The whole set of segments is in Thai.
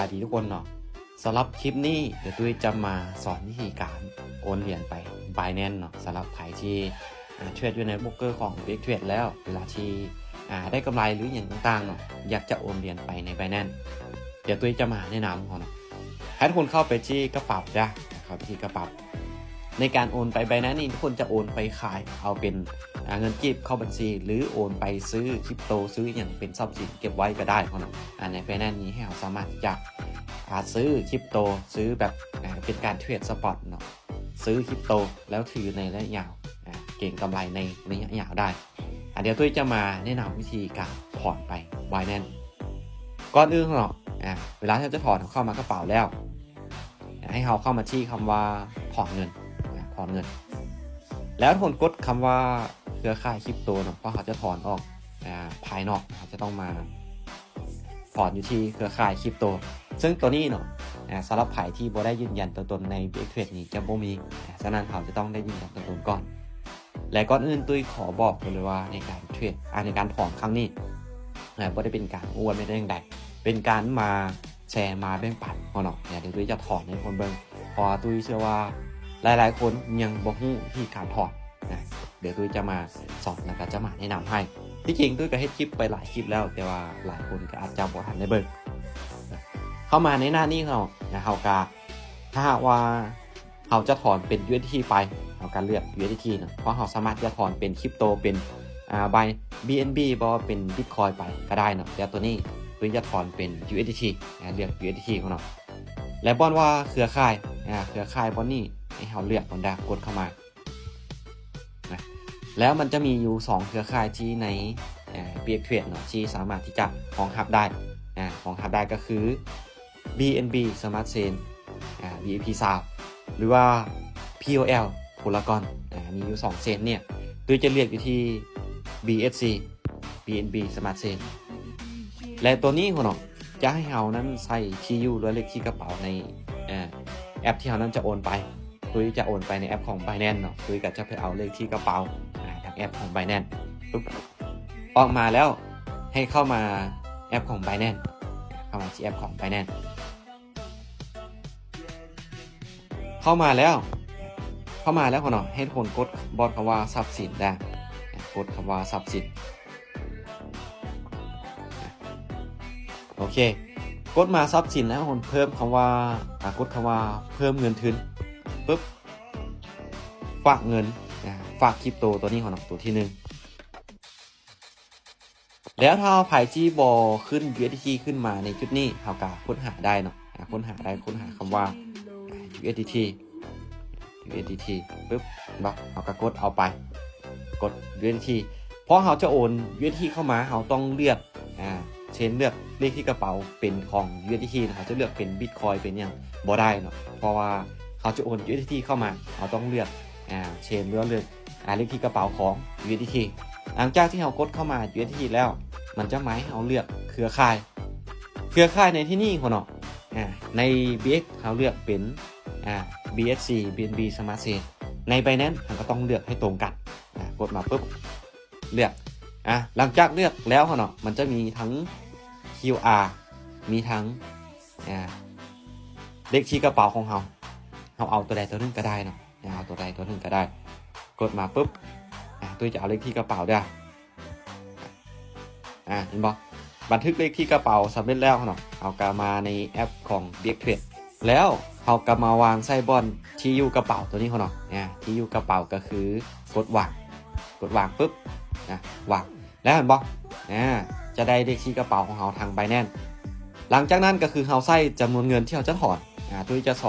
ายดีทุกคนเนาะสำหรับคลิปนี้เดี๋ยวตุ้ยจะมาสอนวิธีการโอนเหรียญไป Binance เนาะสำหรับใครที่เทรดอยู่ในโบรกเกอร์ของ Big Trade แล้วเวลาที่ได้กำไรหรืออย่างต่างๆเนาะอยากจะโอนเหรียญไปใน Binance เดี๋ยวตุ้ยจะมาแนะนำเขาเนาะให้ทุกคนเข้าไปที่กระเป๋าจ้ะเข้าไปที่กระเป๋าในการโอนไป Binance นี่ทุกคนจะโอนไปขายเอาเป็นเงินกีบเข้าบัญชีหรือโอนไปซื้อคริปโตซื้ออย่างเป็นทรัพย์สินเก็บไว้ก็ได้เขาเนาะใน Binance นี้ให้เราสามารถที่จะซื้อคริปโตซื้อแบบเป็นการเทรดสปอตเนาะซื้อคริปโตแล้วถือในระยะยาวเก่งกำไรในระยะยาวได้เดี๋ยวตุ้ยจะมาแนะนำวิธีการถอนไป Binance ก่อนอื่นเนาะเวลาที่จะถอนเข้ามากระเป๋าแล้วให้เราเข้ามาที่คำว่าถอนเงินถอนเงินแล้วทุกคนกดคำว่าเครือข่ายคริปโตเนาะเพราะเขาจะถอนออกภายนอกเขาจะต้องมาถอนอยู่ที่เครือข่ายคริปโตซึ่งตัวนี้เนาะสำหรับใครที่บ่ได้ยืนยันตัวตนใน Big Trade นี้จะบ่มีฉะนั้นเขาจะต้องได้ยืนยันตัวตนก่อนและก่อนอื่นตุ้ยขอบอกเลยว่าในการเทรดในการถอนครั้งนี้บ่ได้เป็นการอวดไม่ได้อย่างใดเป็นการมาแชร์มาแบ่งปันเนาะเดี๋ยวตุ้ยจะถอนให้คนเบิ่งพอตุ้ยเชื่อว่าหลายๆคนยังบ่รู้วิธีการถอนเดี๋ยวตุ้ยจะมาสอนแล้วก็จะมาแนะนำให้ที่จริงตุ้ยก็เฮ็ดคลิปไปหลายคลิปแล้วแต่ว่าหลายคนก็อาจจะบ่ทันได้เบิ่งเข้ามาในหน้านี้เราเฮากาถ้าหากว่าเราจะถอนเป็น USDT ไปเราการเลือก USDT เนาะเพราะเราสามารถจะถอนเป็นคริปโตเป็นBNB บ่เป็น Bitcoin ไปก็ได้เนาะแต่ตัวนี้ตุ้ยจะถอนเป็น USDT เลือก USDT ของเราและบอนว่าเครือข่ายบอนนี้ให้เราเลือกบอนดากดเข้ามาแล้วมันจะมีอยู่2เครือข่ายที่ในBig Trade เนาะที่สามารถที่จะรองรับได้รองรับได้ก็คือ BNB Smart Chain BNB Sound หรือว่า POL Polygon มีอยู่2เชนเนี่ยโดยจะเรียกอยู่ที่ BSC BNB Smart Chain และตัวนี้เนาะจะให้เรานั้นใส่ที่อยู่ด้วยเลขที่กระเป๋าในแอปที่เรานั้นจะโอนไปตุ้ยจะโอนไปในแอปของ Binance เนาะตุ้ยก็จะไปเอาเลขที่กระเป๋าทางแอปของ Binance ปุ๊บออกมาแล้วให้เข้ามาแอปของ Binance เข้ามาที่แอปของ Binance เข้ามาแล้วเนาะให้ทุกคนกดบอทคำว่าทรัพย์สินได้กดคำว่าทรัพย์สินโอเคกดมาทรัพย์สินแล้วคนเพิ่มคำว่ากดคำว่าเพิ่มเงินทุนปุ๊บฝากเงินฝากคริปโตตัวนี้ของเราตัวที่1แล้วถ้าไผ่จี้บอขึ้น USDT ขึ้นมาในจุดนี้เราก็ค้นหาได้เนาะค้นหาคำว่า USDT ปุ๊บเราก็กดเอาไปกด USDT เพราะเราจะโอน USDT เข้ามาเราต้องเลือกเช่นเลือกเลขที่กระเป๋าเป็นของ USDT นะเขาจะเลือกเป็น Bitcoin เป็นอย่างบ่ได้เนาะเพราะว่าเขาจะโอน USDT เข้ามาเราต้องเลือกเช่นเลือกเลขที่กระเป๋าของ USDT หลังจากที่เรากดเข้ามา USDT แล้วมันจะหมายให้เราเลือกเครือข่ายในที่นี่คนเนาะใน BX เราเลือกเป็นBSC BNB Smart Chain ใน Binance เราก็ต้องเลือกให้ตรงกันกดมาปุ๊บเลือกหลังจากเลือกแล้วเนาะมันจะมีทั้ง QR มีทั้งเลขที่กระเป๋าของเราเอาตัวใดตัวหนึ่งก็ได้เนาะเอาตัวใดตัวหนึ่งก็ได้กดมาปุ๊บตัวจะเอาเลขที่กระเป๋าได้เห็นบ่บันทึกเลขที่กระเป๋าสำเร็จแล้วเนาะเอากลับมาในแอปของ Big Trade แล้วเอากลับมาวางไส้บอลที่อยู่กระเป๋าตัวนี้เนาะที่อยู่กระเป๋าก็คือกดวางปุ๊บวางแล้วเห็นบ่จะได้เลขที่กระเป๋าของเราทาง Binance หลังจากนั้นก็คือเราใส่จำนวนเงินที่เราจะถอนตุ้ยจะถ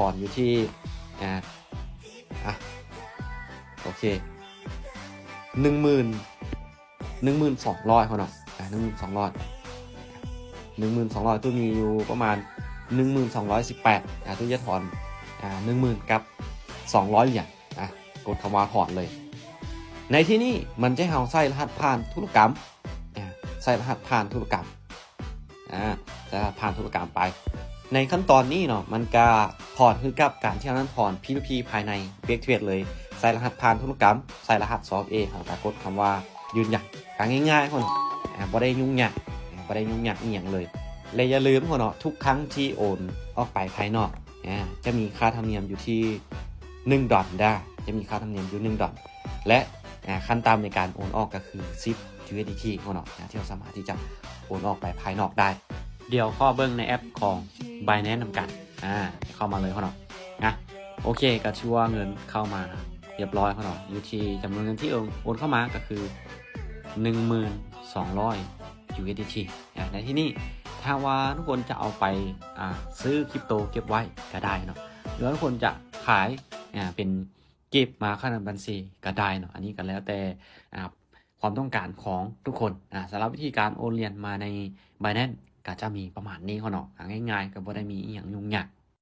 อนอยู่ที่โอเค12,200เนาะ12,200ตุ้ยมีอยู่ประมาณ1218ตุ้ยจะถอน10,000กับ200เหรียญกดคำว่าถอนเลยในที่นี้มันจะให้เราใส่รหัสผ่านธุรกรรมใส่รหัสผ่านธุรกรรมไปในขั้นตอนนี้เนาะมันก็ถอนคือกับการที่เรานั้นถอน P2P ภายใน Big Trade เลยใส่รหัสผ่านธุรกรรมใส่รหัส 2A ของการกดคำว่ายืนยันการง่ายๆคนบ่ได้ยุ่งยากอีกอย่างเลย และอย่าลืมเนาะทุกครั้งที่โอนออกไปภายนอกจะมีค่าธรรมเนียมอยู่ที่1 ดอลได้จะมีค่าธรรมเนียมอยู่1 ดอลและขั้นต่ำในการโอนออกก็คือ10 USDT เนาะที่เราสามารถที่จะโอนออกไปภายนอกได้เดี๋ยวข้อเบิ้งในแอปของ Binance นำกันเข้ามาเลยเนาะโอเคก็ชื่อว่าเงินเข้ามาเรียบร้อยเนาะอยู่ที่จำนวนเงินที่โอนเข้ามาก็คือ 1,200 USDT ในที่นี้ถ้าว่าทุกคนจะเอาไปซื้อคริปโตเก็บไว้ก็ได้เนาะหรือว่าทุกคนจะขายเป็นเก็บมาเข้าในบัญชีก็ได้เนาะอันนี้ก็แล้วแต่ความต้องการของทุกคนสำหรับวิธีการโอนเหรียญมาใน Binance ก็จะมีประมาณนี้เนาะง่ายๆก็บ่ได้มีอีหยังยุ่งยาก